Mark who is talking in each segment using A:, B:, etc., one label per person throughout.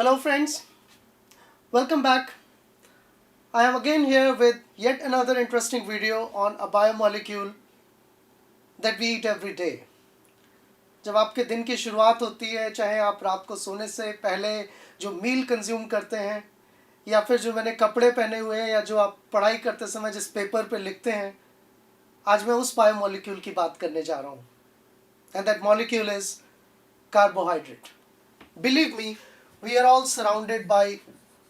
A: Hello friends, welcome back. I am again here with yet another interesting video on a biomolecule that we eat every day. जब आपके दिन की शुरुआत होती है, चाहे आप रात को सोने से पहले जो मील कंज्यूम करते हैं या फिर जो मैंने कपड़े पहने हुए हैं या जो आप पढ़ाई करते समय जिस पेपर पे लिखते हैं, आज मैं उस बायोमोलिक्यूल की बात करने जा रहा हूँ. And that molecule is carbohydrate. Believe me, we are all surrounded by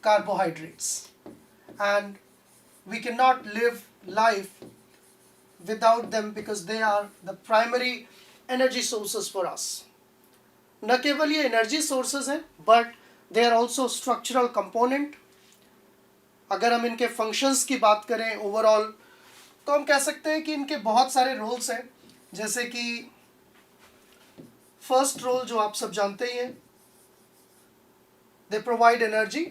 A: carbohydrates and we cannot live life without them because they are the primary energy sources for us. न केवल ये एनर्जी सोर्सेज हैं but they are also structural component. अगर हम इनके functions की बात करें ओवरऑल तो हम कह सकते हैं कि इनके बहुत सारे रोल्स हैं. जैसे कि फर्स्ट रोल जो आप सब जानते ही हैं, दे प्रोवाइड एनर्जी.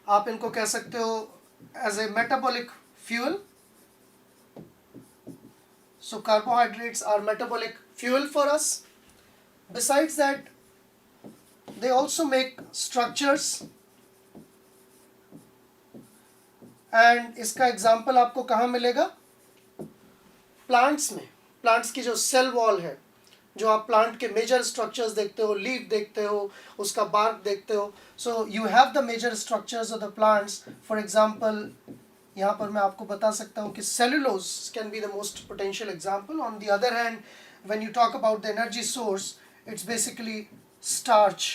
A: आप इनको कह सकते हो as a metabolic fuel. So carbohydrates are metabolic fuel for us. Besides that, they also make structures. And इसका एग्जाम्पल आपको कहाँ मिलेगा? प्लांट्स में. प्लांट्स की जो सेल वॉल है, जो आप प्लांट के मेजर स्ट्रक्चर्स देखते हो, लीफ देखते हो, उसका बार्क देखते हो. So you have the major structures of the plants. For example यहाँ पर मैं आपको बता सकता हूँ कि cellulose can be the most potential example. On the other hand, when you talk about the energy source, it's basically starch.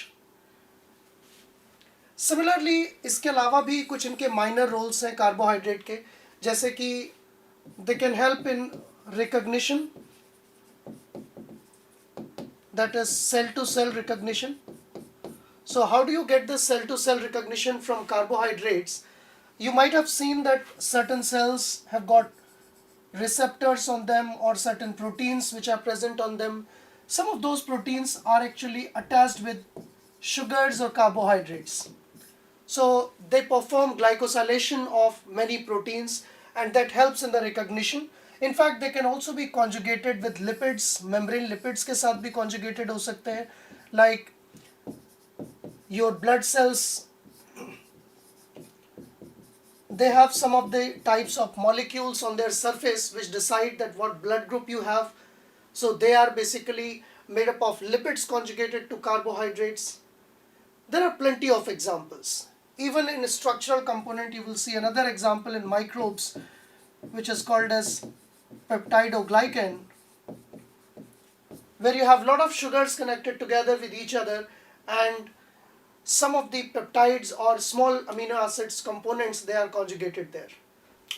A: Similarly इसके अलावा भी कुछ इनके माइनर रोल्स हैं कार्बोहाइड्रेट के, जैसे कि they can help in recognition, that is cell to cell recognition. So how do you get this cell to cell recognition from carbohydrates? You might have seen that certain cells have got receptors on them or certain proteins which are present on them. Some of those proteins are actually attached with sugars or carbohydrates. So they perform glycosylation of many proteins and that helps in the recognition. In fact, they can also be conjugated with lipids, membrane lipids के साथ भी conjugated हो सकते हैं. Like your blood cells, they have some of the types of molecules on their surface which decide that what blood group you have. So they are basically made up of lipids conjugated to carbohydrates. There are plenty of examples. Even in a structural component, you will see another example in microbes, which is called as peptidoglycan, where you have a lot of sugars connected together with each other and some of the peptides or small amino acids components, they are conjugated there.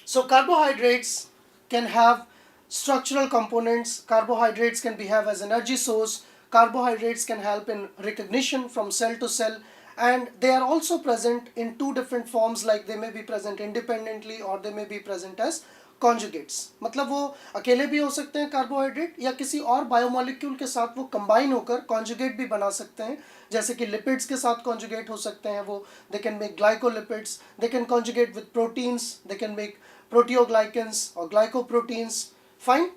A: So carbohydrates can have structural components. Carbohydrates can behave as energy source. Carbohydrates can help in recognition from cell to cell, and they are also present in two different forms, like they may be present independently or they may be present as conjugates. मतलब वो अकेले भी हो सकते हैं carbohydrate, या किसी और बायोमोलिक्यूल के साथ वो कंबाइन होकर कॉन्जुगेट भी बना सकते हैं. जैसे कि लिपिड्स के साथ कॉन्जुगेट हो सकते हैं वो. They can make glycolipids, they can conjugate with proteins, they can make proteoglycans और ग्लाइकोप्रोटीन्स. फाइन.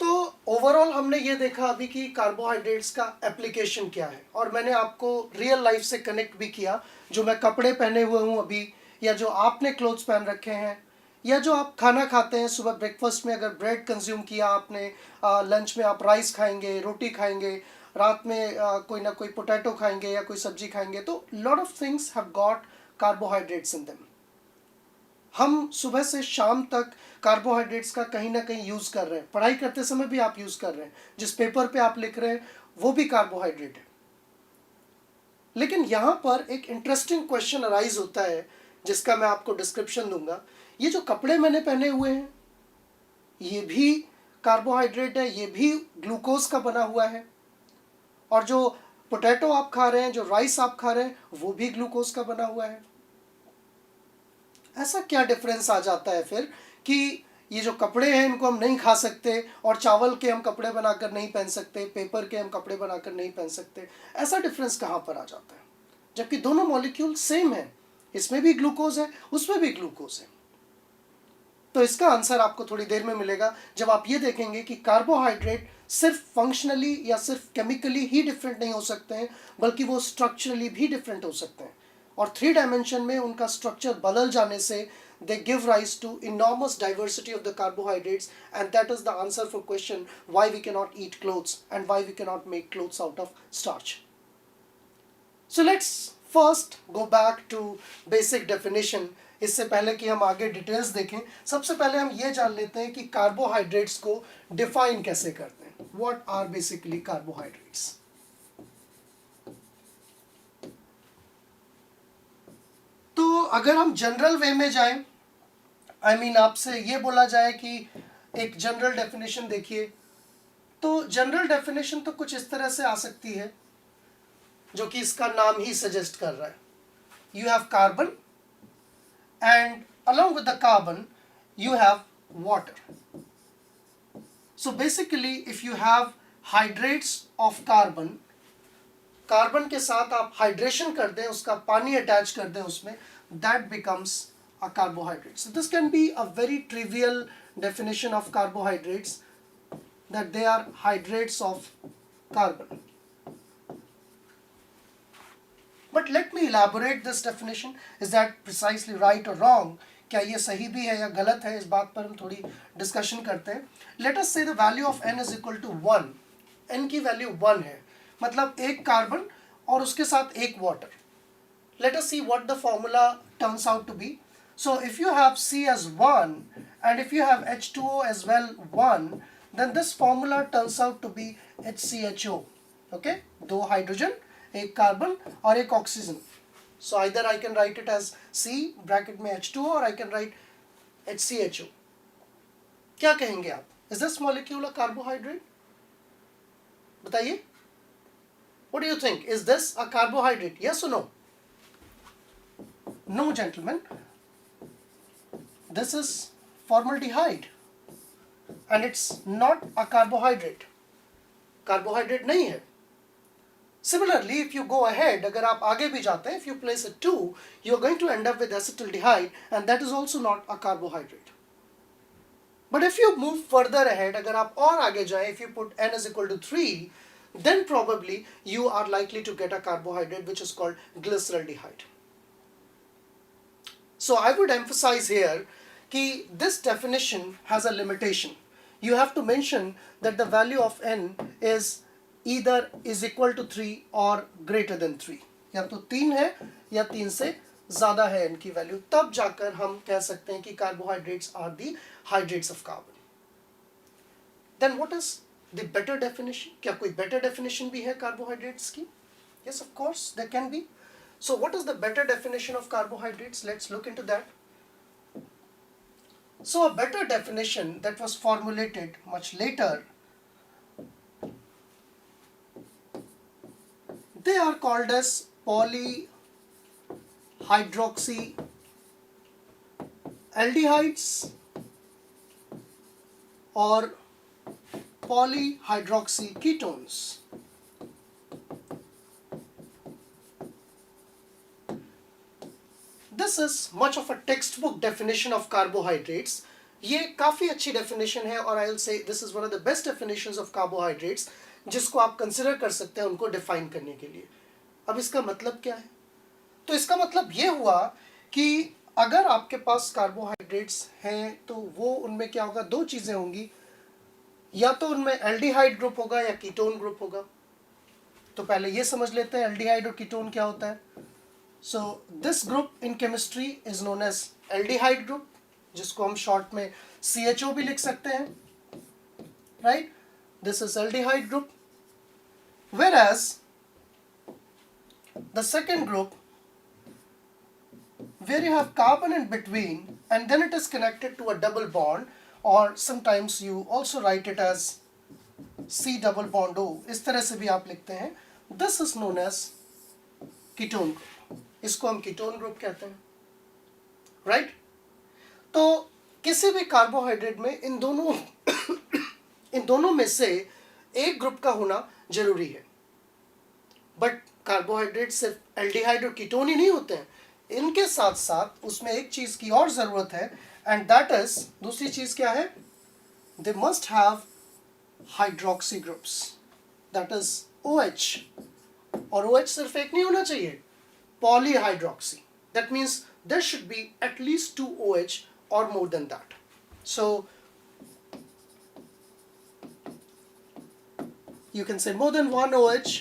A: तो ओवरऑल हमने ये देखा अभी कि कार्बोहाइड्रेट्स का एप्लीकेशन क्या है, और मैंने आपको रियल लाइफ से कनेक्ट भी किया. जो मैं कपड़े पहने हुए हूँ अभी, या जो आपने क्लोथ्स पहन रखे हैं, या जो आप खाना खाते हैं सुबह ब्रेकफास्ट में, अगर ब्रेड कंज्यूम किया आपने, लंच में आप राइस खाएंगे, रोटी खाएंगे, रात में कोई ना कोई पोटैटो खाएंगे या कोई सब्जी खाएंगे. तो lot of things have got carbohydrates in them. हम सुबह से शाम तक कार्बोहाइड्रेट्स का कहीं ना कहीं यूज़ कर रहे हैं. पढ़ाई करते समय भी आप यूज़ कर रहे हैं. जिस पेपर पे आप लिख रहे हैं वो भी कार्बोहाइड्रेट है. लेकिन यहाँ पर एक इंटरेस्टिंग क्वेश्चन अराइज होता है, जिसका मैं आपको डिस्क्रिप्शन दूंगा. ये जो कपड़े मैंने पहने हुए हैं, ये भी कार्बोहाइड्रेट है, ये भी ग्लूकोज का बना हुआ है. और जो पोटैटो आप खा रहे हैं, जो राइस आप खा रहे हैं, वो भी ग्लूकोज का बना हुआ है. ऐसा क्या डिफरेंस आ जाता है फिर कि ये जो कपड़े हैं इनको हम नहीं खा सकते, और चावल के हम कपड़े बनाकर नहीं पहन सकते, पेपर के हम कपड़े बनाकर नहीं पहन सकते? ऐसा डिफरेंस कहाँ पर आ जाता है, जबकि दोनों मॉलिक्यूल सेम है. इसमें भी ग्लूकोज है, उसमें भी ग्लूकोज है. तो इसका आंसर आपको थोड़ी देर में मिलेगा जब आप ये देखेंगे कि कार्बोहाइड्रेट सिर्फ फंक्शनली या सिर्फ केमिकली ही डिफरेंट नहीं हो सकते हैं, बल्कि वो स्ट्रक्चरली भी डिफरेंट हो सकते हैं। और 3 डायमेंशन में उनका स्ट्रक्चर बदल जाने से they give rise to enormous diversity of the carbohydrates, and that is the answer for question why we cannot eat clothes and why we cannot make clothes out of starch. So let's first go back to basic definition. इससे पहले कि हम आगे details देखें, सबसे पहले हम ये जान लेते हैं कि कार्बोहाइड्रेट्स को डिफाइन कैसे करते हैं. What are basically carbohydrates? तो अगर हम जनरल वे में जाएं, आपसे ये बोला जाए कि एक जनरल डेफिनेशन देखिए, तो जनरल डेफिनेशन तो कुछ इस तरह से आ सकती है जो कि इसका नाम ही सजेस्ट कर रहा है. You have carbon and along with the carbon you have water. So basically if you have hydrates of carbon, carbon के साथ आप हाइड्रेशन कर दें, उसका पानी अटैच कर दें उसमें, that becomes a carbohydrate. So this can be a very trivial definition of carbohydrates, that they are hydrates of carbon. But let me elaborate this definition. Is that precisely right or wrong? क्या ये सही भी है या गलत है, इस बात पर हम थोड़ी डिस्कशन करते हैं. Let us say the value of n is equal to 1. n की वैल्यू 1 है, मतलब एक कार्बन और उसके साथ एक water. Let us see what the formula turns out to be. So if you have C as 1 and if you have H2O as well 1, then this formula turns out to be HCHO. Okay, दो hydrogen, एक carbon और एक oxygen. So either I can write it as C bracket में H2O और आई can right HCHO. क्या कहेंगे आप? Is this molecule a carbohydrate? बताइए. What do you think? Is this a carbohydrate? Yes और no? No gentleman, this is formaldehyde and it's not a carbohydrate. Carbohydrate नहीं है. Similarly, if you go ahead, अगर आप आगे भी जाते हैं, if you place a 2, you're going to end up with acetaldehyde, and that is also not a carbohydrate. But if you move further ahead, अगर आप और आगे जाएं, if you put n is equal to 3, then probably you are likely to get a carbohydrate which is called glyceraldehyde. So I would emphasize here कि this definition has a limitation. You have to mention that the value of n is either is equal to 3 or greater than 3. या तो 3 है या 3 से ज़्यादा है इनकी value, तब जाकर हम कह सकते हैं कि carbohydrates are the hydrates of carbon. Then what is the better definition? क्या कोई बेटर डेफिनेशन भी है कार्बोहाइड्रेट्स की? Yes, of course there can be. So what is the better definition of carbohydrates? Let's look into that. So a better definition that was formulated much later, they are called as polyhydroxy aldehydes or polyhydroxy ketones. This is much of a textbook definition of carbohydrates. ये काफ़ी अच्छी definition है और I will say this is one of the best definitions of carbohydrates जिसको आप consider कर सकते हैं उनको डिफाइन करने के लिए. अब इसका मतलब क्या है? तो इसका मतलब ये हुआ कि अगर आपके पास कार्बोहाइड्रेट्स हैं तो वो उनमें क्या होगा, दो चीज़ें होंगी, या तो उनमें एल्डिहाइड ग्रुप होगा या कीटोन ग्रुप होगा. तो पहले ये समझ लेते हैं एल्डिहाइड और कीटोन क्या होता है. So this group in chemistry is known as aldehyde group, जिसको हम शॉर्ट में CHO भी लिख सकते हैं, right? This is aldehyde group. Whereas the second group, where you have carbon in between and then it is connected to a double bond, or sometimes you also write it as C double bond O, इस तरह से भी आप लिखते हैं. This is known as ketone group. इसको हम ketone group कहते हैं, right? तो किसी भी कार्बोहाइड्रेट में इन दोनों में से एक ग्रुप का होना जरूरी है. बट कार्बोहाइड्रेट सिर्फ एल्डिहाइड और कीटोन ही नहीं होते हैं, इनके साथ साथ उसमें एक चीज़ की और ज़रूरत है, एंड दैट इज, दूसरी चीज़ क्या है? They must have hydroxy groups, that is OH, और OH सिर्फ एक नहीं होना चाहिए, polyhydroxy, that means there should be at least 2 OH or more than that. So you can say more than 1 OH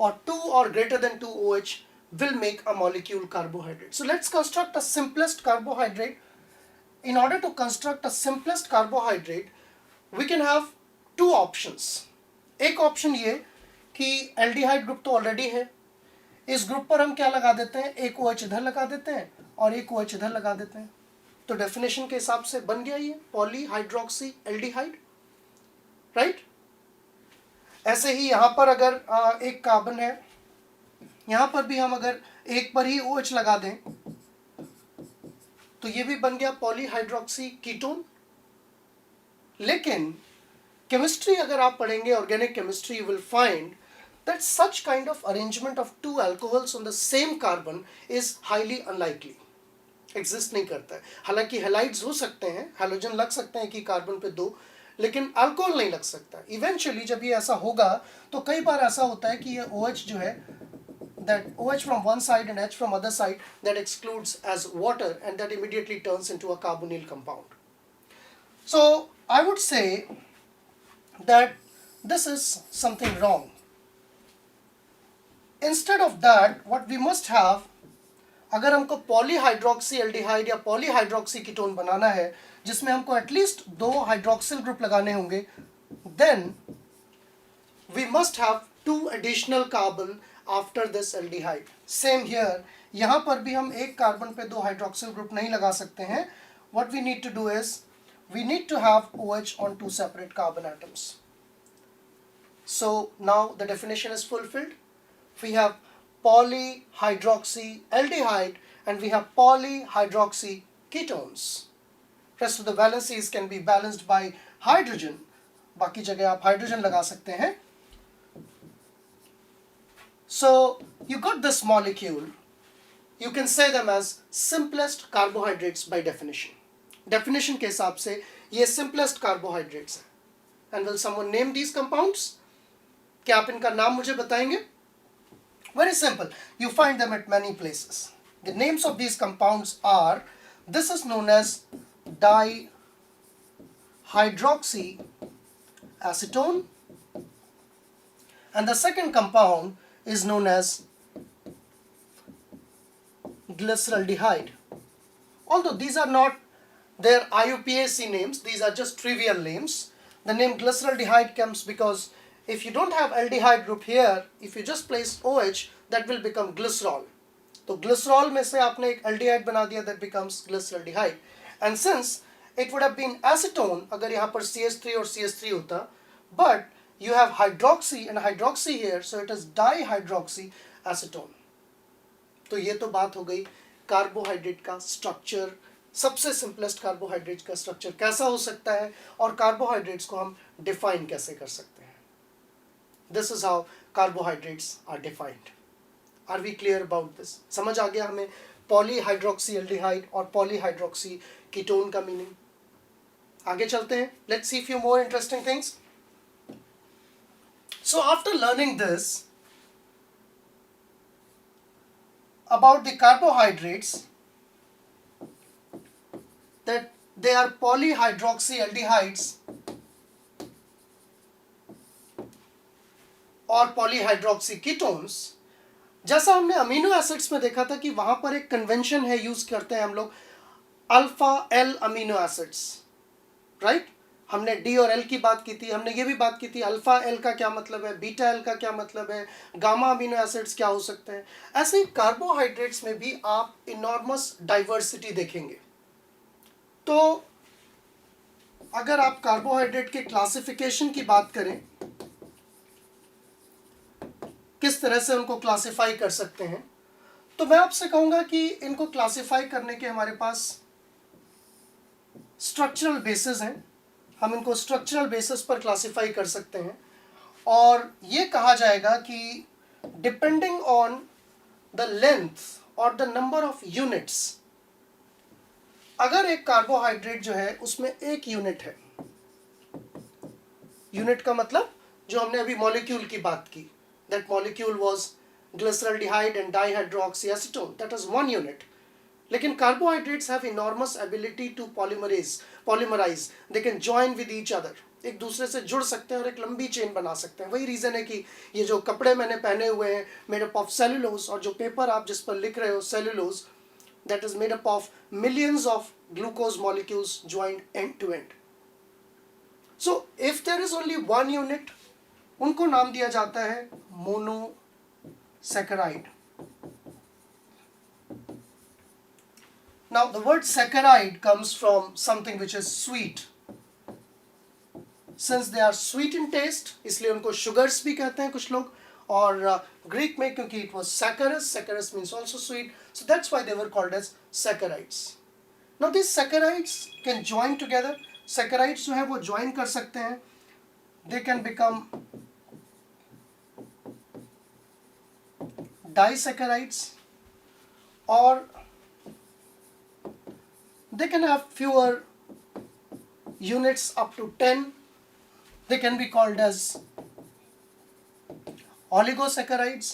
A: or 2 or greater than 2 OH will make a molecule carbohydrate. So let's construct a simplest carbohydrate. In order to construct a simplest carbohydrate, we can have two options. एक option ये कि aldehyde group तो already है, इस group पर हम क्या लगा देते हैं, एक OH इधर लगा देते हैं और एक OH इधर लगा देते हैं, तो डेफिनेशन के हिसाब से बन गया ये पॉलीहाइड्रोक्सी एल्डिहाइड, राइट। ऐसे ही यहाँ पर अगर एक कार्बन है, यहाँ पर भी हम अगर एक पर ही OH लगा दें तो ये भी बन गया पॉलीहाइड्रोक्सी कीटोन। लेकिन केमिस्ट्री अगर आप पढ़ेंगे, organic chemistry, you will find that such kind of arrangement of two alcohols on the same carbon is highly unlikely, exist नहीं करता है। हालांकि हैलाइड्स हो सकते हैं, हैलोजन लग सकते हैं कि कार्बन पे दो, लेकिन अल्कोहल नहीं लग सकता। इवेंचुअली जब ये ऐसा होगा तो कई बार ऐसा होता है कि ये OH जो है, that OH from one side and H from other side, that excludes as water and that immediately turns into a carbonyl compound. So I would say that this is something wrong. Instead of that, what we must have, अगर हमको polyhydroxy aldehyde या polyhydroxy ketone बनाना है जिसमें हमको at least 2 hydroxyl group लगाने होंगे, then we must have 2 additional carbon after this aldehyde. Same here, यहाँ पर भी हम एक कार्बन पे 2 हाइड्रोक्सिल ग्रुप नहीं लगा सकते हैं. What we need to do is we need to have OH on 2 separate carbon atoms. So now the definition is fulfilled. We have polyhydroxy aldehyde and we have polyhydroxy ketones. Rest of the valencies can be balanced by hydrogen. बाकी जगह आप hydrogen लगा सकते हैं. So you got this molecule. You can say them as simplest carbohydrates by definition. Definition के हिसाब से ये simplest carbohydrates हैं. And will someone name these compounds? क्या आप इनका नाम मुझे बताएंगे? Very simple. You find them at many places. The names of these compounds are, this is known as dihydroxyacetone, and the second compound is known as glyceraldehyde. Although these are not their IUPAC names, these are just trivial names. The name glyceraldehyde comes because if you don't have aldehyde group here, if you just place OH, that will become glycerol. तो glycerol में से आपने एक aldehyde बना दिया, that becomes glyceraldehyde. And since it would have been acetone अगर यहाँ पर CH3 और CH3 होता, but you have hydroxy and hydroxy here, so it is dihydroxyacetone. तो ये तो बात हो गई कार्बोहाइड्रेट का स्ट्रक्चर, सबसे सिंपलेस्ट कार्बोहाइड्रेट का स्ट्रक्चर कैसा हो सकता है और कार्बोहाइड्रेट्स को हम डिफाइन कैसे कर सकते हैं. This is how carbohydrates are defined. Are we clear about this? समझ आ गया हमें पॉलीहाइड्रोक्सी एल्डिहाइड और पॉलीहाइड्रोक्सी कीटोन का मीनिंग. आगे चलते हैं. Let's see few more interesting things. So after learning this about the carbohydrates, that they are polyhydroxy aldehydes और polyhydroxy ketones, जैसा हमने अमीनो एसिड्स में देखा था कि वहां पर एक कन्वेंशन है, यूज करते हैं हम लोग alpha L amino acids, right. हमने डी और एल की बात की थी, हमने ये भी बात की थी अल्फा एल का क्या मतलब है, बीटा एल का क्या मतलब है, गामा अमीनो एसिड्स क्या हो सकते हैं. ऐसे ही कार्बोहाइड्रेट्स में भी आप इनॉर्मस डाइवर्सिटी देखेंगे. तो अगर आप कार्बोहाइड्रेट के क्लासिफिकेशन की बात करें, किस तरह से उनको क्लासिफाई कर सकते हैं, तो मैं आपसे कहूंगा कि इनको क्लासिफाई करने के हमारे पास स्ट्रक्चरल बेसिस हैं. हम इनको स्ट्रक्चरल बेसिस पर क्लासिफाई कर सकते हैं और ये कहा जाएगा कि डिपेंडिंग ऑन द लेंथ और द नंबर ऑफ यूनिट्स, अगर एक कार्बोहाइड्रेट जो है उसमें एक यूनिट है, यूनिट का मतलब जो हमने अभी मॉलिक्यूल की बात की, that molecule was glyceraldehyde and dihydroxyacetone, that is 1 unit. लेकिन carbohydrates have enormous ability to polymerise, they can join with each other, एक दूसरे से जुड़ सकते हैं और एक लंबी चेन बना सकते हैं. वही रीज़न है कि ये जो कपड़े मैंने पहने हुए हैं मेड अप ऑफ सेलुलोज, और जो पेपर आप जिस पर लिख रहे हो cellulose, that is made up of millions of glucose molecules joined end to end. So if there is only 1 unit, उनको नाम दिया जाता है monosaccharide. Now the word saccharide comes from something which is sweet. Since they are sweet in taste, इसलिए उनको sugars भी कहते हैं कुछ लोग. और Greek में क्योंकि it was saccharous, saccharous means also sweet, so that's why they were called as saccharides. Now these saccharides can join together. Saccharides जो है वो join कर सकते हैं. They can become disaccharides, or they can have fewer units up to 10. They can be called as oligosaccharides,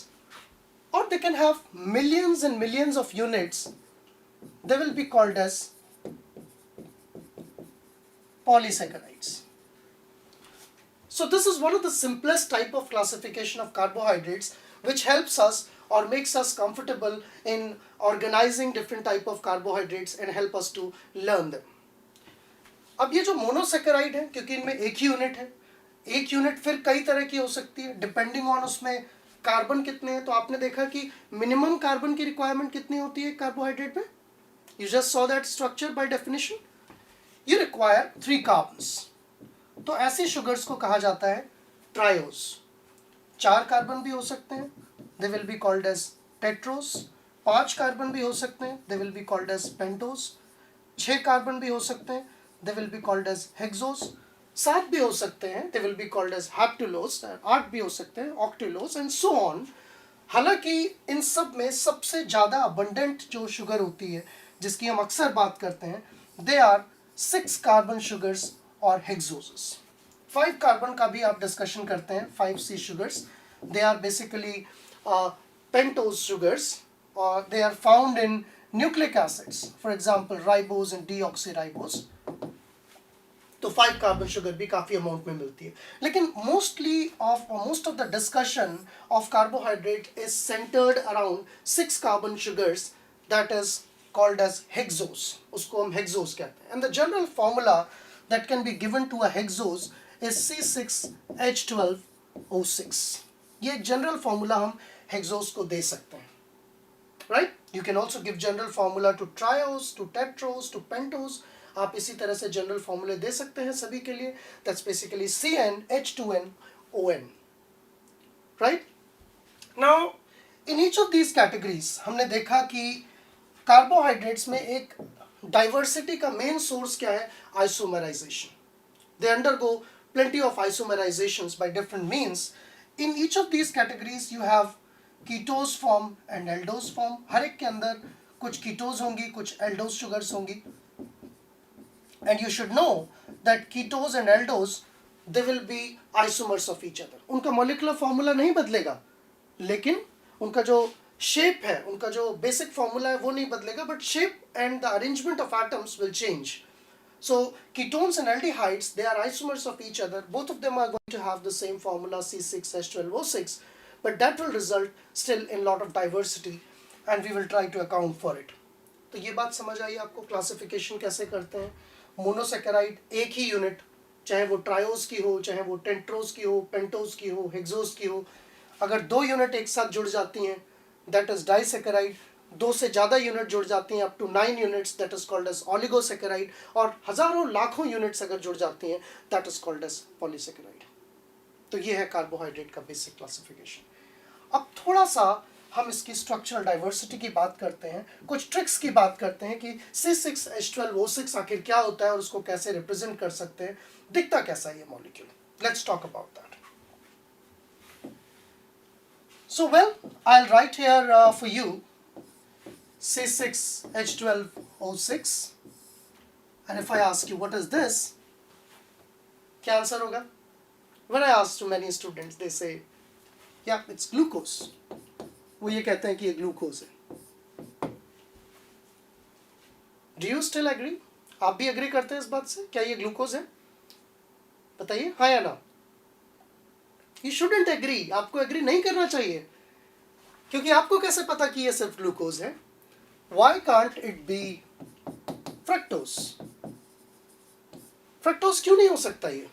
A: or they can have millions and millions of units. They will be called as polysaccharides. So this is one of the simplest type of classification of carbohydrates, which helps us or makes us comfortable in organizing different type of carbohydrates and help us to learn them. अब ये जो monosaccharide है, क्योंकि इनमें एक ही unit है, एक unit फिर कई तरह की हो सकती है डिपेंडिंग ऑन उसमें कार्बन कितने हैं. तो आपने देखा कि मिनिमम कार्बन की रिक्वायरमेंट कितनी होती है कार्बोहाइड्रेट में. You just saw that structure by definition. You require 3 carbons. तो ऐसी शुगर्स को कहा जाता है ट्रायोज. 4 कार्बन भी हो सकते हैं, they will be called as tetrose. 5 carbon भी हो सकते हैं, they will be called as pentose. 6 carbon भी हो सकते हैं, they will be called as hexose. 7 भी हो सकते हैं, they will be called as haptulose. 8 भी हो सकते हैं, octulose, and so on. हालांकि इन सब में सबसे ज़्यादा abundant जो शुगर होती है जिसकी हम अक्सर बात करते हैं, they are 6 कार्बन शुगर्स और hexoses. 5 कार्बन का भी आप डिस्कशन करते हैं, 5C sugars. They are basically pentose sugars, or they are found in nucleic acids, for example ribose and deoxyribose. तो 5 कार्बन शुगर भी काफ़ी अमाउंट में मिलती है. लेकिन most of the discussion of carbohydrate is centered around 6 carbon sugars, that is called as hexose. उसको हम hexose कहते हैं. And the general formula that can be given to a hexose is C6H12O6. ये एक जनरल फॉर्मूला हम hexose को दे सकते हैं, right. You can also give general formula to triose, to tetrose, to pentose. आप इसी तरह से जनरल फॉर्मूले दे सकते हैं सभी के लिए. That's basically CnH2nOn, right. Now in each of these categories हमने देखा कि कार्बोहाइड्रेट्स में एक डाइवर्सिटी का मेन सोर्स क्या है, isomerization. They undergo plenty of isomerizations by different means. In each of these categories you have ketose form and aldose form. हर एक के अंदर कुछ ketose होंगी, कुछ aldose sugars होंगी. And you should know that ketose and aldose, they will be isomers of each other. उनका molecular formula नहीं बदलेगा, लेकिन उनका जो shape है, उनका जो basic formula है वो नहीं बदलेगा, but shape and the arrangement of atoms will change. So ketones and aldehydes, they are isomers of each other. Both of them are going to have the same formula C6H12O6, but that will result still in lot of diversity, and we will try to account for it. तो ये बात समझ आई आपको classification कैसे करते हैं. Monosaccharide एक ही unit, चाहे वो ट्रायोस की हो, चाहे वो टेट्रोस की हो, पेंटोस की हो, हेक्सोस की हो. अगर 2 यूनिट एक साथ जुड़ जाती हैं, दैट इज डाइसैकेराइड. 2 से ज़्यादा यूनिट जुड़ जाती हैं, up to 9 units, that is called as oligosaccharide. और हज़ारों लाखों यूनिट्स अगर जुड़ जाती हैं, that is called as polysaccharide. तो ये है कार्बोहाइड्रेट का बेसिक क्लासिफिकेशन. अब थोड़ा सा हम इसकी स्ट्रक्चरल डाइवर्सिटी की बात करते हैं, कुछ ट्रिक्स की बात करते हैं कि C6H12O6 आखिर क्या होता है और उसको कैसे रिप्रेजेंट कर सकते हैं, दिखता कैसा है ये molecule. Let's talk about that. So well, I'll write here for you C6H12O6, and if I ask you what is this, क्या आंसर होगा? When I ask to many students, they say, yeah, it's glucose. वो ये कहते हैं कि ये glucose है. Do you still agree? आप भी एग्री करते हैं इस बात से? क्या ये ग्लूकोज है? बताइए, हाँ या ना? You shouldn't agree. आपको एग्री नहीं करना चाहिए, क्योंकि आपको कैसे पता कि ये सिर्फ ग्लूकोज है? Why can't it be fructose? Fructose क्यों नहीं हो सकता ये?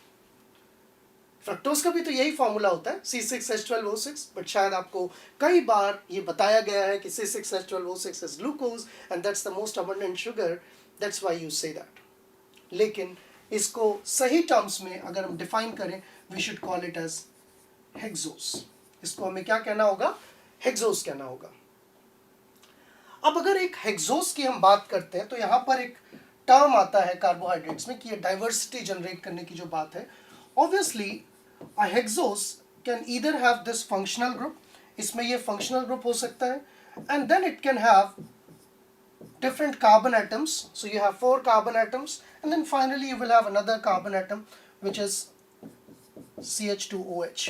A: फ्रक्टोज का भी तो यही फॉर्मूला होता है C6H12O6, बट शायद आपको कई बार ये बताया गया है कि C6H12O6 is glucose and that's the most abundant sugar, that's why you say that. लेकिन इसको सही टर्म्स में अगर हम डिफाइन करें, we should call it as hexose. इसको हमें क्या कहना होगा? हेक्सोस कहना होगा. अब अगर एक हेक्सोस की हम बात करते हैं तो यहाँ पर एक टर्म आता है कार्बोहाइड्रेट्स में कि ये डाइवर्सिटी जनरेट करने की जो बात है. Obviously a hexose can either have this functional group, इसमें ये फंक्शनल ग्रुप हो सकता है, and then it can have different carbon atoms. So you have 4 carbon atoms, and then finally you will have another carbon atom which is CH2OH.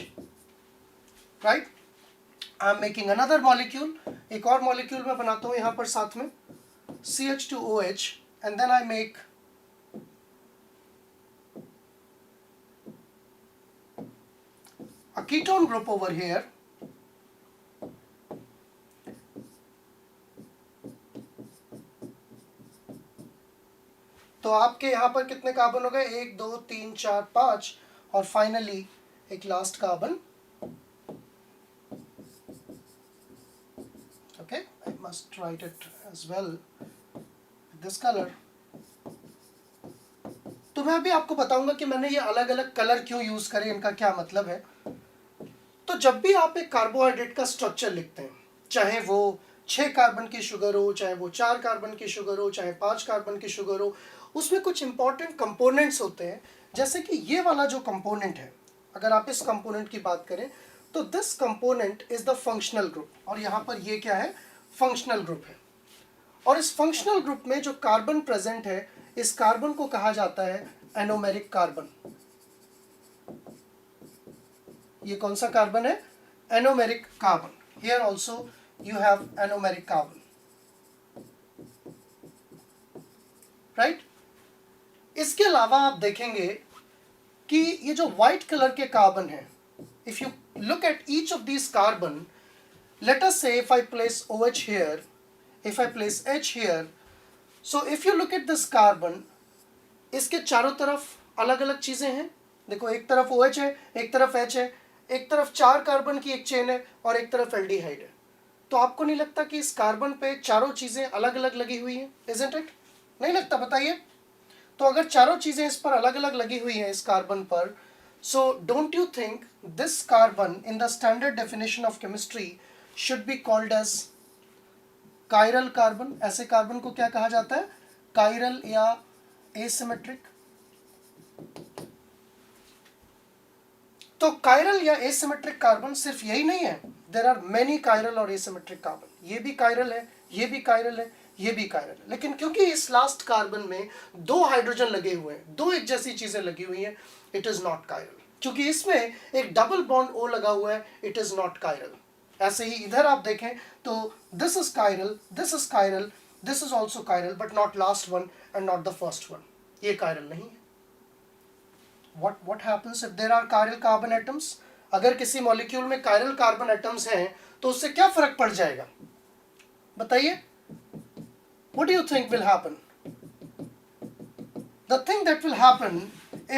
A: Right? I am making another molecule. एक और molecule मैं बनाता हूँ यहाँ पर साथ में CH2OH, and then I make a ketone group over here. तो आपके यहाँ पर कितने कार्बन हो गए? 1 2 3 4 5, और फाइनली एक last carbon. Okay, I must write it as well this colour. तो मैं अभी आपको बताऊंगा कि मैंने ये अलग अलग कलर क्यों यूज करे, इनका क्या मतलब है. तो जब भी आप एक कार्बोहाइड्रेट का स्ट्रक्चर लिखते हैं, चाहे वो 6 कार्बन की शुगर हो, चाहे वो 4 कार्बन की शुगर हो, चाहे 5 कार्बन की शुगर हो, उसमें कुछ इंपॉर्टेंट कंपोनेंट्स होते हैं. जैसे कि ये वाला जो कंपोनेंट है, अगर आप इस कंपोनेंट की बात करें तो this component is the functional group, और यहाँ पर ये क्या है? फंक्शनल ग्रुप है. और इस फंक्शनल ग्रुप में जो कार्बन प्रेजेंट है, इस कार्बन को कहा जाता है एनोमेरिक कार्बन. ये कौन सा कार्बन है? Anomeric carbon. Here also you have anomeric carbon. Right? इसके अलावा आप देखेंगे कि ये जो व्हाइट कलर के कार्बन है, if you look at each of this carbon, let us say if I place OH here, if I place H here, so if you look at this carbon, इसके चारों तरफ अलग अलग चीजें हैं. देखो, एक तरफ OH है, एक तरफ H है, एक तरफ 4 कार्बन की एक चेन है, और एक तरफ एल्डिहाइड है. तो आपको नहीं लगता कि इस कार्बन पे चारों चीजें अलग अलग लगी हुई हैं? Isn't it? नहीं लगता? बताइए. तो अगर चारों चीजें इस पर अलग अलग लगी हुई हैं इस कार्बन पर, so don't you think this carbon in the standard definition of chemistry should be called as chiral carbon? ऐसे कार्बन को क्या कहा जाता है? chiral या asymmetric. तो chiral या asymmetric कार्बन सिर्फ यही नहीं है, there are many chiral और asymmetric कार्बन. ये भी chiral है, ये भी chiral है, ये भी chiral है. लेकिन क्योंकि इस लास्ट कार्बन में 2 हाइड्रोजन लगे हुए हैं, 2 एक जैसी चीजें लगी हुई हैं, इट इज नॉट chiral. क्योंकि इसमें एक डबल बॉन्ड O लगा हुआ है, इट इज नॉट chiral. ऐसे ही इधर आप देखें तो this is chiral, this is chiral, this is also chiral, but not last one and not the first one. ये chiral नहीं है. What happens if there are chiral carbon atoms? अगर किसी मॉलिक्यूल में chiral कार्बन एटम्स हैं तो उससे क्या फर्क पड़ जाएगा? बताइए. What do you think will happen? The thing that will happen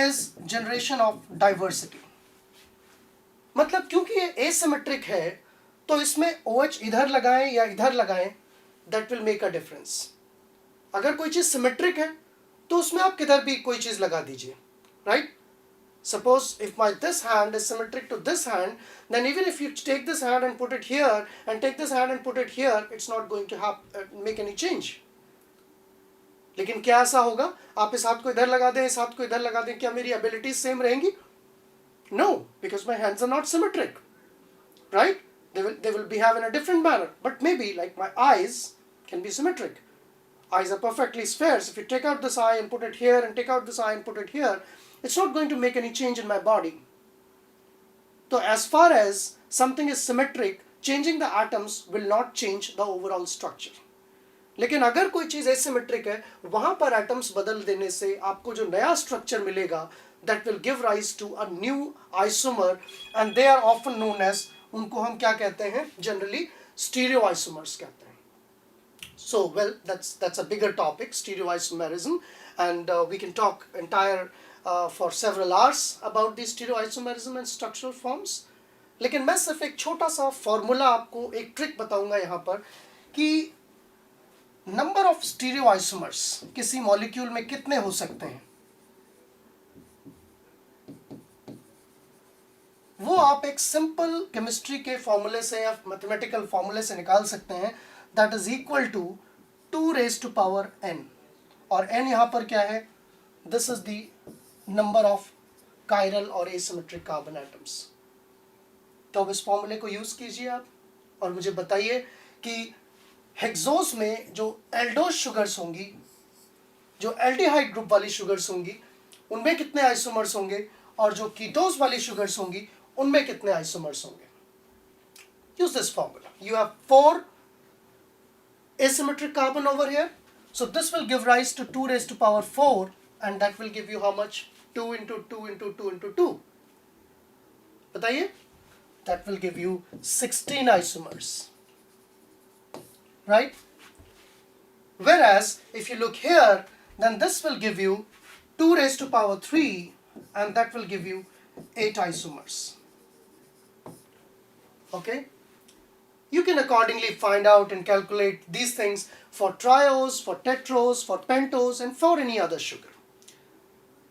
A: is generation of diversity. मतलब क्योंकि ये asymmetric है, तो इसमें OH इधर लगाएं या इधर लगाएं, that will make a difference. अगर कोई चीज सिमेट्रिक है तो उसमें आप किधर भी कोई चीज लगा दीजिए. Right? Suppose if my this hand is symmetric to this hand, then even if you take this hand and put it here and take this hand and put it here, it's not going to make any change. लेकिन क्या ऐसा होगा? आप इस हाथ को इधर लगा दें, इस हाथ को इधर लगा दें, क्या मेरी abilities सेम रहेंगी? No, because my hands are not symmetric. Right? They will behave in a different manner. But maybe like my eyes can be symmetric. Eyes are perfectly spheres. If you take out this eye and put it here and take out this eye and put it here, it's not going to make any change in my body. तो as far as something is symmetric, changing the atoms will not change the overall structure. लेकिन अगर कोई चीज asymmetric है, वहां पर atoms बदल देने से आपको जो नया स्ट्रक्चर मिलेगा, that will give rise to a new isomer, and they are often known as, उनको हम क्या कहते हैं, generally stereoisomers कहते हैं. So well, that's a bigger topic, stereoisomerism, and we can talk entire for several hours about the stereoisomerism and structural forms. लेकिन मैं सिर्फ एक छोटा सा फॉर्मूला आपको, एक ट्रिक बताऊंगा यहाँ पर कि नंबर ऑफ स्टीरियोआइसोमर्स किसी मॉलिक्यूल में कितने हो सकते हैं, वो आप एक सिंपल केमिस्ट्री के फॉर्मूले से या मैथमेटिकल फॉर्मूले से निकाल सकते हैं. That is equal to 2 raised to power n, और n यहाँ पर क्या है, this is the number of chiral और एसिमेट्रिक कार्बन एटम्स. तो अब इस फॉर्मूले को यूज कीजिए आप और मुझे बताइए कि हेक्सोस में जो एल्डोस शुगर्स होंगी, जो एल्डिहाइड ग्रुप वाली शुगर्स होंगी, उनमें कितने आइसोमर्स होंगे, और जो कीटोस वाली शुगर्स होंगी उनमें कितने आइसोमर्स होंगे. Use this formula. You have 4 asymmetric carbon over here, so this will give rise to 2 raised to power 4, and that will give you how much? 2 into 2 into 2 into 2. बताइए. That will give you 16 isomers, right? Whereas if you look here, then this will give you 2 raised to power 3, and that will give you 8 isomers. Okay? You can accordingly find out and calculate these things for triose, for tetros, for pentos, and for any other sugar.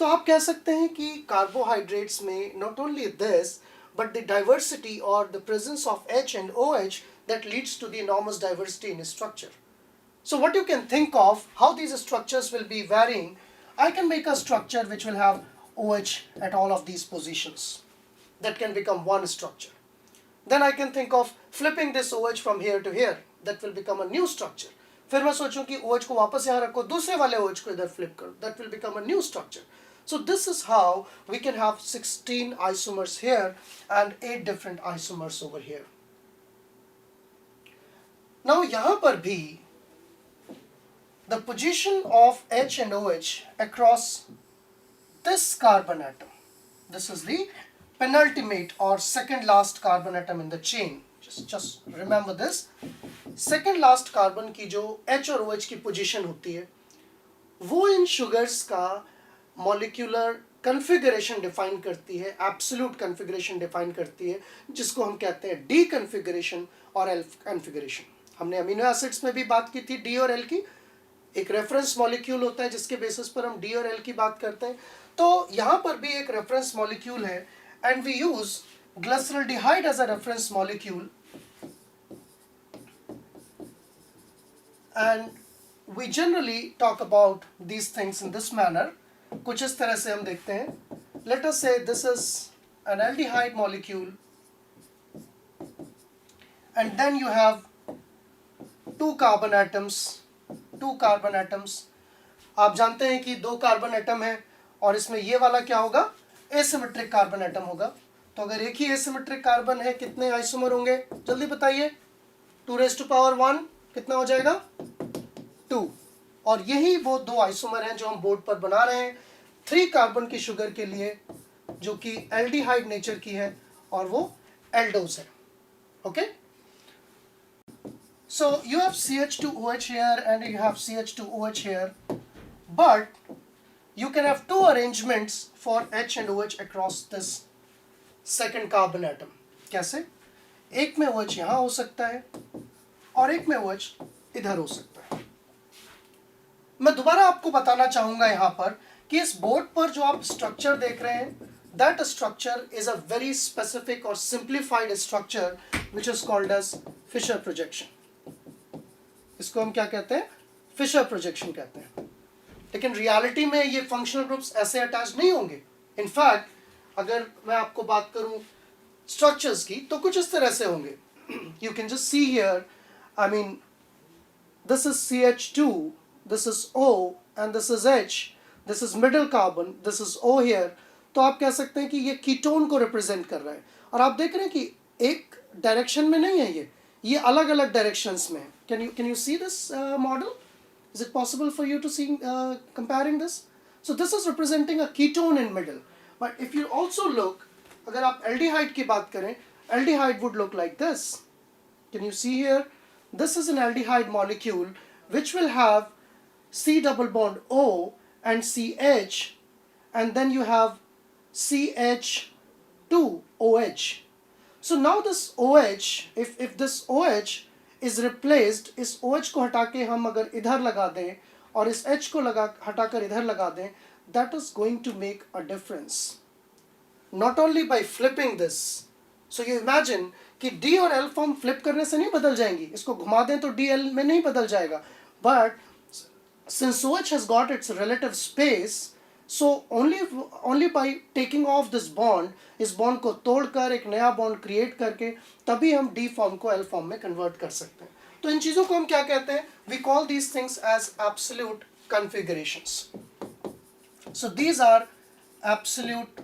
A: तो आप कह सकते हैं कि carbohydrates में not only this, but the diversity or the presence of H and OH that leads to the enormous diversity in structure. So what you can think of, how these structures will be varying, I can make a structure which will have OH at all of these positions. That can become one structure. Then I can think of flipping this OH from here to here. That will become a new structure. फिर मैं सोचूं कि OH को वापस यहाँ रखो, दूसरे वाले OH को इधर flip करो. That will become a new structure. So this is how we can have 16 isomers here and 8 different isomers over here. Now यहाँ पर भी the position of H and OH across this carbon atom, this is the penultimate or second last carbon atom in the chain. Just remember this. Second last carbon की जो H और OH की position होती है, वो इन sugars का molecular configuration define करती है, absolute configuration define करती है, जिसको हम कहते हैं D configuration और L configuration. हमने अमीनो एसिड्स में भी बात की थी D और L की. एक रेफरेंस मॉलिक्यूल होता है जिसके बेसिस पर हम D और L की बात करते हैं. तो यहाँ पर भी एक रेफरेंस मॉलिक्यूल है, and we use glyceraldehyde as a reference molecule, and we generally talk about these things in this manner. कुछ इस तरह से हम देखते हैं. Let us say this is an aldehyde molecule, and then you have 2 carbon atoms. आप जानते हैं कि 2 कार्बन एटम है और इसमें ये वाला क्या होगा, एसिमेट्रिक कार्बन एटम होगा. तो अगर एक ही एसिमेट्रिक कार्बन है, कितने आइसोमर होंगे, जल्दी बताइए. 2 raised to power 1 कितना हो जाएगा, 2. और यही वो 2 आइसोमर हैं जो हम बोर्ड पर बना रहे हैं 3 कार्बन की शुगर के लिए, जो कि एल्डिहाइड नेचर की है और वो एल्डोस है. Okay, so you have CH2OH here and you have CH2OH here, but you can have 2 arrangements for H and OH across this second carbon atom. कैसे? एक में OH यहाँ हो सकता है और एक में OH इधर हो सकता है. मैं दोबारा आपको बताना चाहूँगा यहाँ पर कि इस बोर्ड पर जो आप स्ट्रक्चर देख रहे हैं, that structure is a very specific or simplified structure which is called as Fischer projection. इसको हम क्या कहते हैं, फिशर प्रोजेक्शन कहते हैं. लेकिन रियलिटी में ये फंक्शनल ग्रुप्स ऐसे अटैच नहीं होंगे. इनफैक्ट अगर मैं आपको बात करूं स्ट्रक्चर्स की तो कुछ इस तरह से होंगे. You can just see here, I mean this is CH2, this is O and this is H, this is middle carbon, this is O here. तो आप कह सकते हैं कि ये कीटोन को रिप्रेजेंट कर रहा है और आप देख रहे हैं कि एक डायरेक्शन में नहीं है, ये अलग अलग डायरेक्शंस में है. Can you see this model? Is it possible for you to see comparing this? So this is representing a ketone in middle. But if you also look, अगर आप aldehyde की बात करें, aldehyde would look like this. Can you see here? This is an aldehyde molecule which will have C double bond O and CH, and then you have CH2OH. So now this OH, if this OH is replaced, इस OH को हटा के हम अगर इधर लगा दें और इस H को हटाकर इधर लगा दें, that is going to make a difference. Not only by flipping this. So you imagine कि D और L फॉर्म फ्लिप करने से नहीं बदल जाएंगी, इसको घुमा दें तो DL में नहीं बदल जाएगा. But since OH has got its relative space, so only by taking off this bond, इस बॉन्ड को तोड़कर एक नया बॉन्ड क्रिएट करके तभी हम D फॉर्म को L फॉर्म में कन्वर्ट कर सकते हैं. तो इन चीज़ों को हम क्या कहते हैं? We call these things as absolute configurations. So these are absolute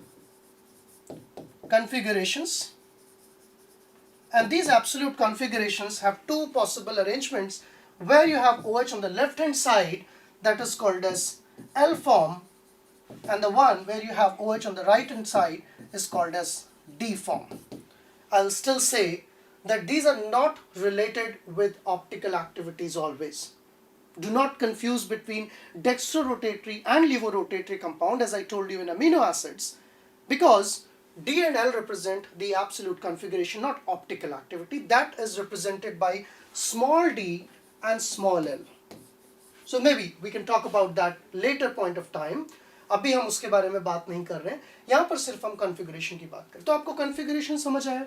A: configurations, and these absolute configurations have two possible arrangements where you have OH on the left hand side, that is called as L form, and the one where you have OH on the right hand side is called as D form. I'll still say that these are not related with optical activities always. Do not confuse between dextrorotatory and levorotatory compound, as I told you in amino acids, because D and L represent the absolute configuration, not optical activity. That is represented by small d and small l. So maybe we can talk about that later point of time. अभी हम उसके बारे में बात नहीं कर रहे हैं, यहाँ पर सिर्फ हम कॉन्फ़िगरेशन की बात करें. तो आपको कॉन्फ़िगरेशन समझ आया?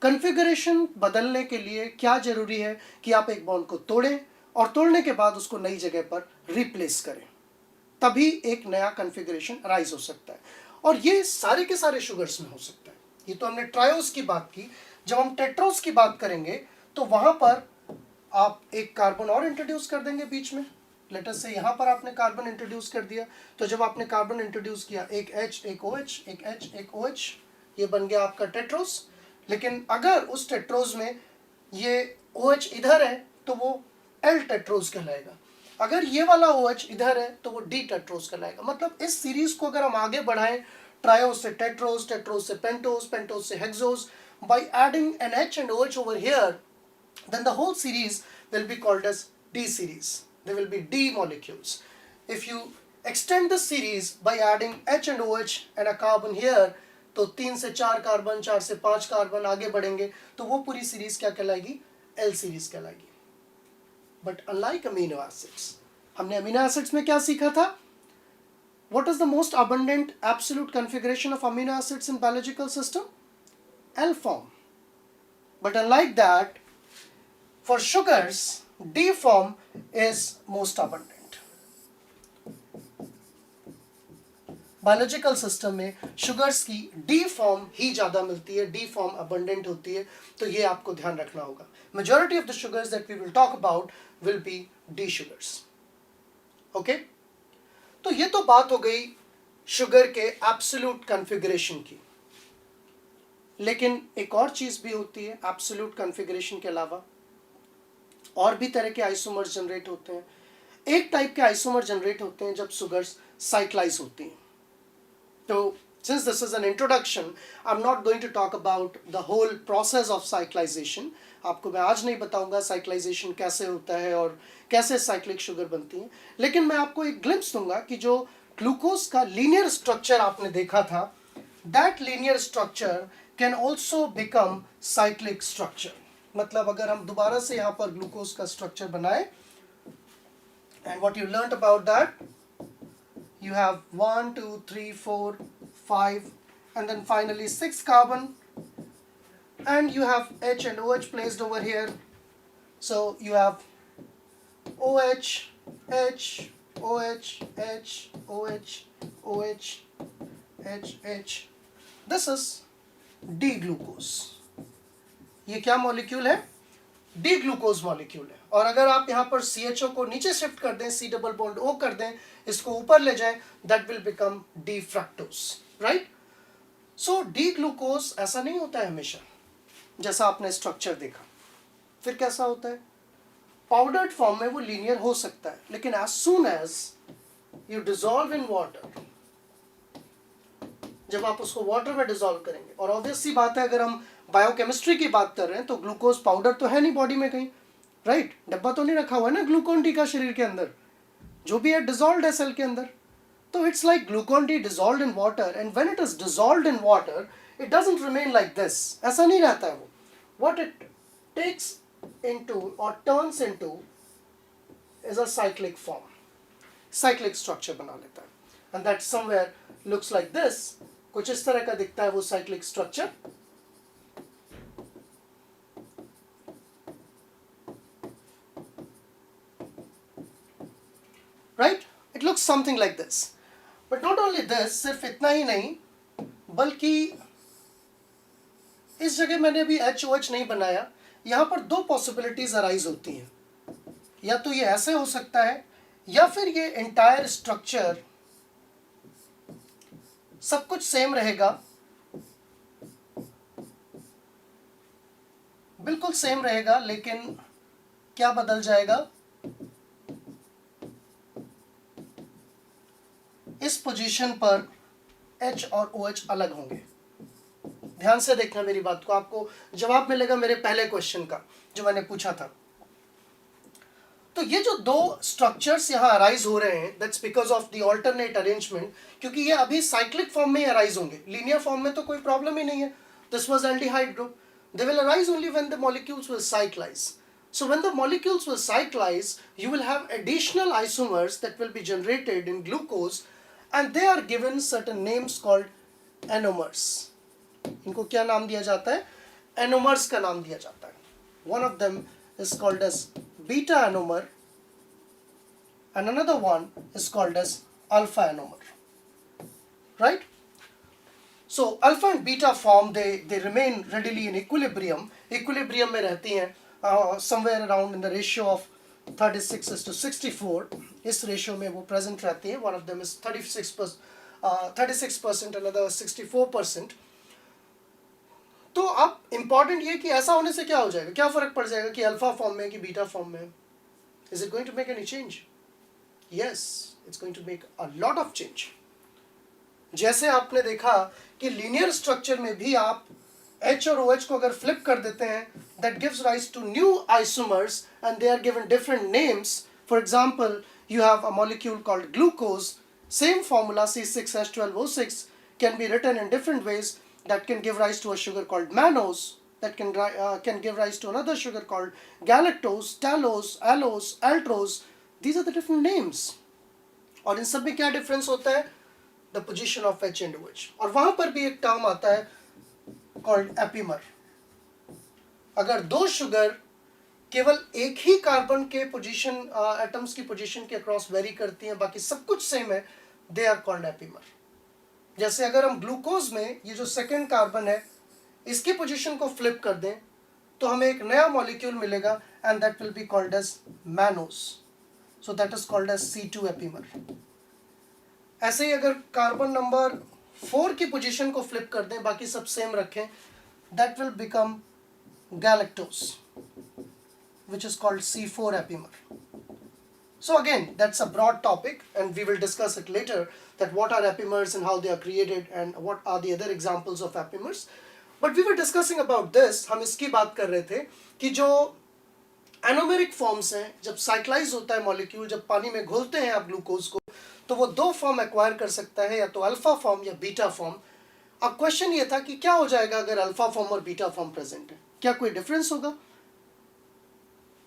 A: कॉन्फ़िगरेशन बदलने के लिए क्या जरूरी है कि आप एक बॉन्ड को तोड़ें और तोड़ने के बाद उसको नई जगह पर रिप्लेस करें, तभी एक नया कॉन्फ़िगरेशन राइज हो सकता है. और ये सारे के सारे शुगर्स में हो सकता है. ये तो हमने ट्रायोस की बात की. जब हम टेट्रोस की बात करेंगे तो वहाँ पर आप एक कार्बन और इंट्रोड्यूस कर देंगे बीच में. लेट अस से यहाँ पर आपने कार्बन इंट्रोड्यूस कर दिया, तो जब आपने कार्बन इंट्रोड्यूस किया, एक H एक OH, एक H एक OH, ये बन गया आपका टेट्रोस. लेकिन अगर उस टेट्रोस में ये OH इधर है तो वो L टेट्रोस कहलाएगा. अगर ये वाला OH इधर है तो वो D टेट्रोस कहलाएगा. मतलब इस सीरीज को अगर हम आगे बढ़ाएं, ट्रायोस से टेट्रोस, टेट्रोस से पेंटोस, पेंटोस से hexose, by adding an H and OH over here, then the whole series will be called as D series. There will be D molecules. If you extend the series by adding H and OH and a carbon here, तो 3 से 4 carbon, 4 से 5 carbon आगे बढ़ेंगे तो वो पूरी series क्या कहलाएगी? L सीरीज कहलाएगी. But unlike amino acids, हमने अमीनो एसिड्स में क्या सीखा था? What is the most abundant absolute configuration of amino acids in biological system? L form. But unlike that, for sugars, D form is most abundant. Biological system में sugars की D form ही ज़्यादा मिलती है, D form abundant होती है. तो ये आपको ध्यान रखना होगा. Majority of the sugars that we will talk about will be D sugars. Okay, तो ये तो बात हो गई शुगर के एब्सोल्यूट कॉन्फ़िगरेशन की. लेकिन एक और चीज़ भी होती है एब्सोल्यूट कॉन्फ़िगरेशन के अलावा. और भी तरह के आइसोमर्स जनरेट होते हैं. एक टाइप के आइसोमर जनरेट होते हैं जब शुगर्स साइक्लाइज होती हैं. तो since this is an introduction, I'm not going to talk about the whole process of cyclization. आपको मैं आज नहीं बताऊंगा साइक्लाइजेशन कैसे होता है और कैसे साइक्लिक शुगर बनती है. लेकिन मैं आपको एक ग्लिम्स दूंगा कि जो ग्लूकोज का लीनियर स्ट्रक्चर आपने देखा था, that linear structure can also become cyclic structure. मतलब अगर हम दोबारा से यहाँ पर ग्लूकोज का स्ट्रक्चर बनाए, and what you learnt about that, you have 1 2 3 4 5 and then finally 6 carbon, and you have H and OH placed over here. So you have OH, H, OH, H, OH, OH, H, H. This is D-glucose. ये क्या molecule है? D-glucose molecule है. और अगर आप यहाँ पर CHO को नीचे शिफ्ट कर दें, C डबल बॉन्ड O कर दें, इसको ऊपर ले जाएं, that will become D-fructose, right? So D glucose ऐसा नहीं होता है हमेशा, जैसा आपने स्ट्रक्चर देखा। फिर कैसा होता है? पाउडर्ड फॉर्म में वो लीनियर हो सकता है, लेकिन as soon as you dissolve in water, जब आप उसको वाटर में डिजोल्व करेंगे, और ऑब्वियस सी बात है अगर हम बायोकेमिस्ट्री की बात कर रहे हैं तो ग्लूकोज पाउडर तो है नहीं बॉडी में कहीं, राइट? डब्बा तो नहीं रखा हुआ है ना ग्लूकोन डी का शरीर के अंदर, जो भी है डिजोल्व है सेल के अंदर। तो it's like Glucon D dissolve in water, and when it is dissolve in water it doesn't remain like this, ऐसा नहीं रहता है वो। व्हाट इट टेक्स इनटू और turns into is a cyclic form, cyclic structure बना लेता है, and that somewhere looks like this, कुछ इस तरह का दिखता है वो cyclic structure. Right, it looks something like this. But not only this, सिर्फ इतना ही नहीं, बल्कि इस जगह मैंने अभी HOH नहीं बनाया, यहां पर दो पॉसिबिलिटीज अराइज होती हैं। या तो ये ऐसे हो सकता है, या फिर ये एंटायर स्ट्रक्चर सब कुछ सेम रहेगा, बिल्कुल सेम रहेगा, लेकिन क्या बदल जाएगा? इस पोजीशन पर H और OH अलग होंगे। ध्यान से देखना मेरी बात को, आपको जवाब मिलेगा मेरे पहले क्वेश्चन का जो मैंने पूछा था। तो ये जो दो स्ट्रक्चर्स यहाँ अराइज हो रहे हैं, that's because of the alternate arrangement, क्योंकि ये अभी साइक्लिक फॉर्म में ही अराइज होंगे, लीनियर फॉर्म में तो कोई प्रॉब्लम ही नहीं है। This was aldehyde group, they will arise only when the molecules will cyclise. So when the molecules will cyclize, you will have additional isomers that will be generated in glucose, and they are given certain names called anomers. इनको क्या नाम दिया जाता है? Anomers का नाम दिया जाता है. One of them is called as beta anomer, and another one is called as alpha anomer. Right? So alpha and beta form, they remain readily in equilibrium. Equilibrium में रहती हैं somewhere around in the ratio of 36:64. इस ratio में वो present रहती है. One of them is 36%, another 64%. तो अब इम्पॉर्टेंट ये कि ऐसा होने से क्या हो जाएगा, क्या फर्क पड़ जाएगा कि अल्फा फॉर्म में कि बीटा फॉर्म में? Is it going to make any change? Yes, it's going to make a lot of change. जैसे आपने देखा कि लीनियर स्ट्रक्चर में भी आप H और OH को अगर फ्लिप कर देते हैं, that gives rise to new isomers and they are given different names. For example, you have a molecule called glucose, same formula C6H12O6 can be written in different ways, that can give rise to a sugar called mannose, that can give rise to another sugar called galactose, talose, allose, altrose. These are the different names. और इन सब में क्या difference होता है? The position of H and OH. और वहां पर भी एक टर्म आता है called epimer. अगर दो शुगर केवल एक ही कार्बन के पोजीशन एटम्स की पोजीशन के अक्रॉस वेरी करती हैं, बाकी सब कुछ सेम है, दे आर कॉल्ड एपिमर. जैसे अगर हम ग्लूकोज में ये जो सेकंड कार्बन है इसकी पोजीशन को फ्लिप कर दें तो हमें एक नया मॉलिक्यूल मिलेगा, and that will be called as mannose. So that is called as C2 epimer. ऐसे ही अगर कार्बन नंबर 4 की पोजीशन को फ्लिप कर दें, बाकी सब सेम रखें, that will become galactose, which is called C4 epimer. So again, that's a broad topic and we will discuss it later, that what are epimers and how they are created and what are the other examples of epimers. But we were discussing about this, हम इसकी बात कर रहे थे कि जो anomeric forms हैं, जब साइक्लाइज होता है मॉलिक्यूल, जब पानी में घोलते हैं आप ग्लूकोज को, तो वो दो फॉर्म एक्वायर कर सकता है, या तो अल्फा फॉर्म या बीटा फॉर्म. अब क्वेश्चन ये था कि क्या हो जाएगा अगर अल्फा फॉर्म और बीटा फॉर्म प्रेजेंट है, क्या कोई डिफरेंस होगा?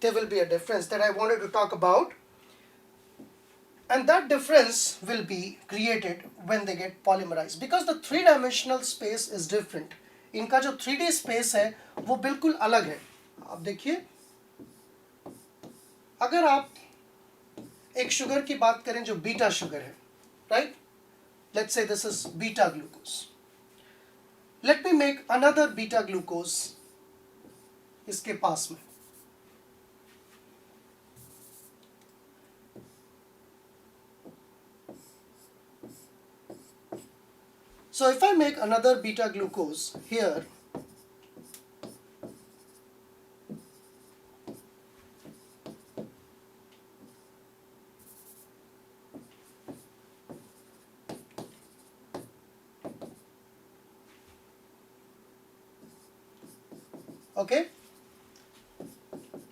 A: There will be a difference that I wanted to talk about, and that difference will be created when they get polymerized, because the three-dimensional space is different. इनका जो 3D space है वो बिल्कुल अलग है. आप देखिए, अगर आप एक शुगर की बात करें जो बीटा शुगर है, right? Let's say this is beta glucose. Let me make another beta glucose इसके पास में. So if I make another beta glucose here, okay,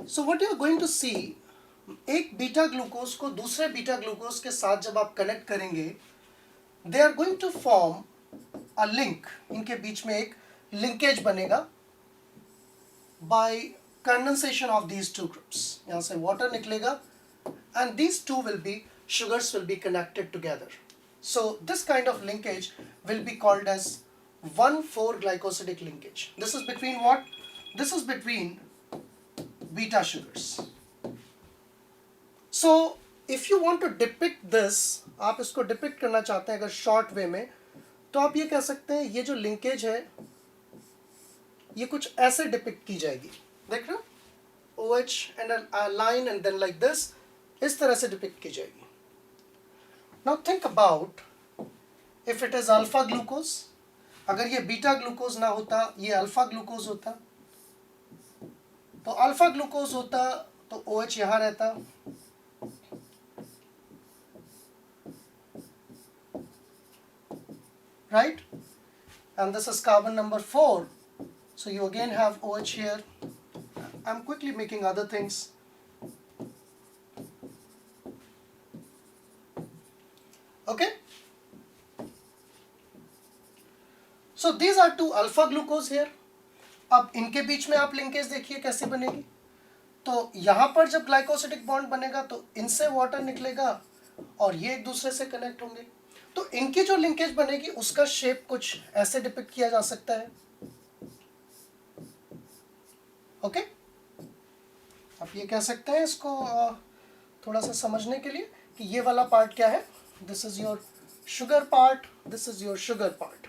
A: so what you are going to see, एक beta glucose को दूसरे beta glucose के साथ जब आप connect करेंगे, they are going to form a link, इनके बीच में एक लिंकेज बनेगा by condensation of these two groups. यहाँ से वाटर निकलेगा and these two will be sugars will be connected together. So this kind of linkage will be called as 1,4 glycosidic linkage. This is between what? This is between beta sugars. So if you want to depict this, आप इसको depict करना चाहते हैं अगर short way में, तो आप ये कह सकते हैं ये जो linkage है ये कुछ ऐसे depict की जाएगी. देख रहे हो? OH and a line and then like this, इस तरह से डिपिक्ट की जाएगी. Now think about if it is alpha glucose, अगर ये बीटा ग्लूकोज ना होता, ये अल्फा ग्लूकोज होता, तो अल्फा ग्लूकोज होता तो OH यहां रहता, right, and this is carbon number 4, so you again have OH here. I'm quickly making other things. Okay, so these are two alpha glucose here. अब इनके बीच में आप लिंकेज देखिए कैसे बनेगी. तो यहां पर जब ग्लाइकोसिडिक बॉन्ड बनेगा तो इनसे वाटर निकलेगा और ये एक दूसरे से कनेक्ट होंगे. तो इनकी जो लिंकेज बनेगी उसका शेप कुछ ऐसे डिपिक्ट किया जा सकता है. ओके, आप ये कह सकते हैं इसको थोड़ा सा समझने के लिए कि ये वाला पार्ट क्या है. This is your sugar part, this is your sugar part.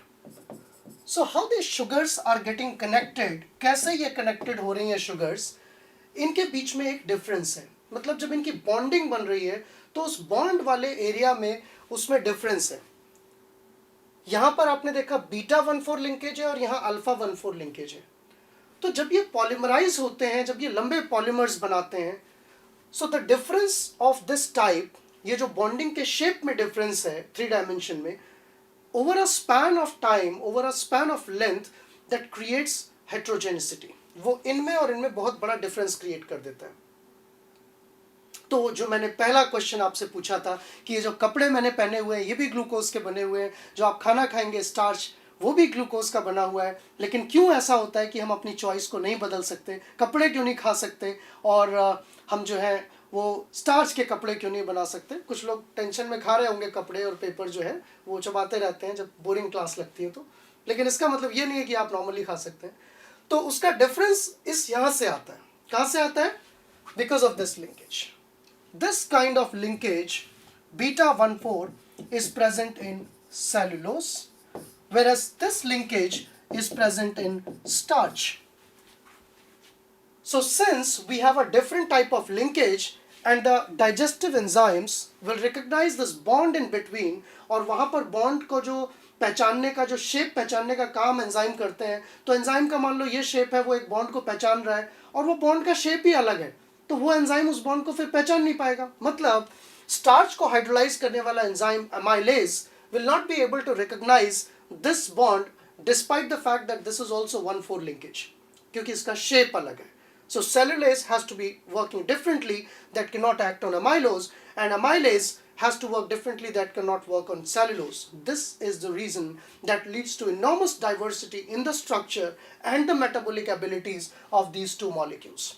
A: So how these sugars are getting connected, कैसे ये connected हो रही हैं sugars, इनके बीच में एक difference है. मतलब जब इनकी bonding बन रही है तो उस bond वाले area में उसमें difference है. यहाँ पर आपने देखा बीटा 1,4 linkage है और यहाँ अल्फा 1,4 linkage है. तो जब ये polymerize होते हैं, जब ये लंबे polymers बनाते हैं, so the difference of this type, ये जो बॉन्डिंग के शेप में डिफरेंस है 3 डायमेंशन में, over a span of time, over a span of length, that creates heterogeneity. वो इनमें और इनमें बहुत बड़ा डिफरेंस क्रिएट कर देता है. तो जो मैंने पहला क्वेश्चन आपसे पूछा था कि ये जो कपड़े मैंने पहने हुए हैं ये भी ग्लूकोज के बने हुए हैं, जो आप खाना खाएंगे स्टार्च वो भी ग्लूकोज का बना हुआ है, लेकिन क्यों ऐसा होता है कि हम अपनी चॉइस को नहीं बदल सकते, कपड़े क्यों नहीं खा सकते और हम जो है वो स्टार्च के कपड़े क्यों नहीं बना सकते. कुछ लोग टेंशन में खा रहे होंगे कपड़े और पेपर जो है वो चबाते रहते हैं जब बोरिंग क्लास लगती है तो, लेकिन इसका मतलब ये नहीं है कि आप नॉर्मली खा सकते हैं. तो उसका डिफरेंस इस यहाँ से आता है. कहाँ से आता है? Because of this linkage. This kind of linkage beta 1,4 is present in cellulose, whereas this linkage is present in starch. So since we have a different type of linkage and the digestive enzymes will recognize this bond in between, और वहाँ पर bond को जो पहचानने का, जो shape पहचानने का काम एंजाइम करते हैं, तो एंजाइम का मान लो ये shape है, वो एक bond को पहचान रहा है और वो bond का shape ही अलग है, तो वो एंजाइम उस bond को फिर पहचान नहीं पाएगा. मतलब starch को हाइड्रोलाइज करने वाला enzyme amylase will not be able to recognize this bond despite the fact that this is also 1,4 linkage, क्योंकि इसका shape अलग है. So cellulase has to be working differently, that cannot act on amylose, and amylase has to work differently, that cannot work on cellulose. This is the reason that leads to enormous diversity in the structure and the metabolic abilities of these two molecules.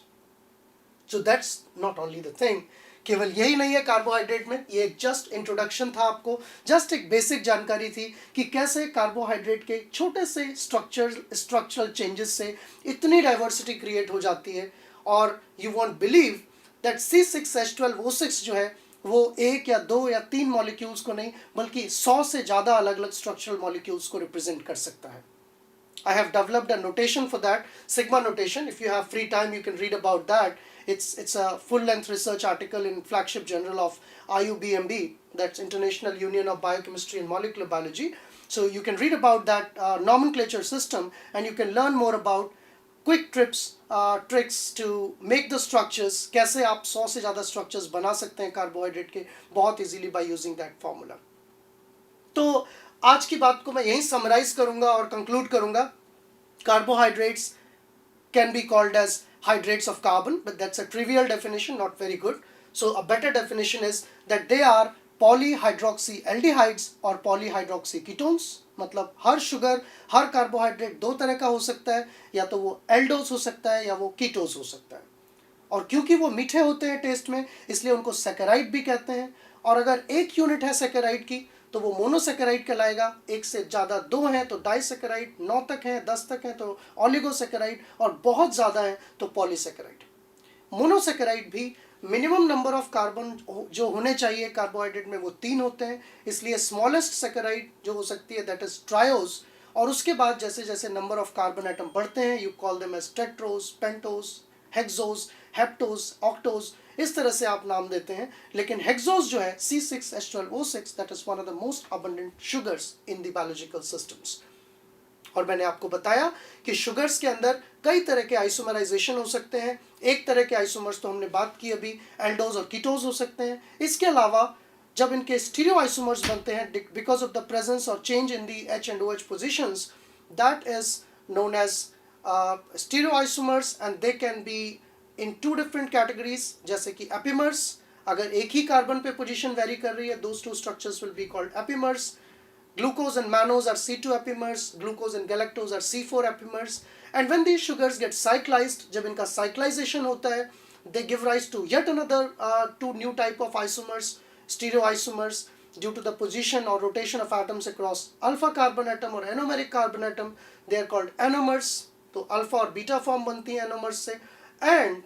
A: So that's not only the thing, केवल यही नहीं है carbohydrate में. ये एक just introduction था आपको, just एक बेसिक जानकारी थी कि कैसे कार्बोहाइड्रेट के छोटे से स्ट्रक्चरल चेंजेस से इतनी डाइवर्सिटी क्रिएट हो जाती है. और you won't believe that C6H12O6 जो है वो एक या दो या तीन मॉलिक्यूल्स को नहीं बल्कि 100 से ज़्यादा अलग अलग स्ट्रक्चरल मॉलिक्यूल्स को रिप्रेजेंट कर सकता है. I have developed a notation for that, sigma notation. If you have free time, you can read about that. It's a full-length research article in flagship journal of IUBMB, that's International Union of Biochemistry and Molecular Biology. So you can read about that nomenclature system and you can learn more about quick tricks to make the structures, कैसे आप 100 से ज़्यादा structures बना सकते हैं carbohydrate के बहुत easily by using that formula. तो आज की बात को मैं यहीं समराइज करूंगा और कंक्लूड करूंगा. Carbohydrates can be called as hydrates of carbon, but that's a trivial definition, not very good. So a better definition is that they are polyhydroxyaldehydes और polyhydroxyketones. मतलब हर शुगर, हर कार्बोहाइड्रेट दो तरह का हो सकता है, या तो वो एल्डोज हो सकता है या वो कीटोज हो सकता है. और क्योंकि वो मीठे होते हैं टेस्ट में, इसलिए उनको सैकेराइड भी कहते हैं. और अगर एक यूनिट है सैकेराइड की तो वो मोनोसैकेराइड कहलाएगा. एक से ज़्यादा दो हैं तो डाइसैकेराइड, 9 तक हैं, 10 तक हैं तो ऑलिगोसैकेराइड, और बहुत ज़्यादा हैं तो पॉलीसैकेराइड. मोनोसैकेराइड भी मिनिमम नंबर ऑफ कार्बन जो होने चाहिए कार्बोहाइड्रेट में वो 3 होते हैं, इसलिए स्मॉलेस्ट सैकेराइड जो हो सकती है दैट इज ट्रायोज. और उसके बाद जैसे जैसे नंबर ऑफ कार्बन आइटम बढ़ते हैं you call them as tetrose, pentose, hexose, heptose, octose, इस तरह से आप नाम देते हैं. लेकिन हेक्सोज जो है C6H12O6 that is one of the most abundant sugars in the biological systems. और मैंने आपको बताया कि शुगर्स के अंदर कई तरह के आइसोमराइजेशन हो सकते हैं. एक तरह के आइसोमर्स तो हमने बात की अभी, एल्डोज और कीटोज हो सकते हैं. इसके अलावा जब इनके स्टीरियो आइसोमर्स बनते हैं बिकॉज ऑफ द प्रेजेंस और change in the H and OH positions, that is known as stereoisomers and they can be in 2 different categories. जैसे कि एपिमर्स, अगर एक ही कार्बन पे पोजीशन वेरी कर रही है, those 2 structures will be called epimers. Glucose and mannose are C2 epimers, glucose and galactose are C4 epimers, and when these sugars get cyclized, जब इनका cyclization होता है, they give rise to yet another 2 new type of isomers, stereoisomers, due to the position or rotation of atoms across alpha carbon atom और anomeric carbon atom, they are called anomers. तो alpha और beta form बनती हैं anomers से. and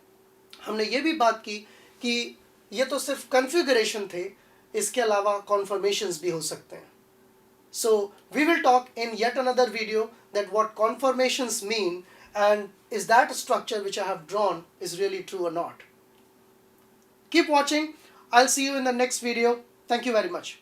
A: हमने ये भी बात की कि ये तो सिर्फ configuration थे, इसके अलावा conformations भी हो सकते हैं. So we will talk in yet another video that what conformations mean and is that structure which I have drawn is really true or not. Keep watching. I'll see you in the next video. Thank you very much.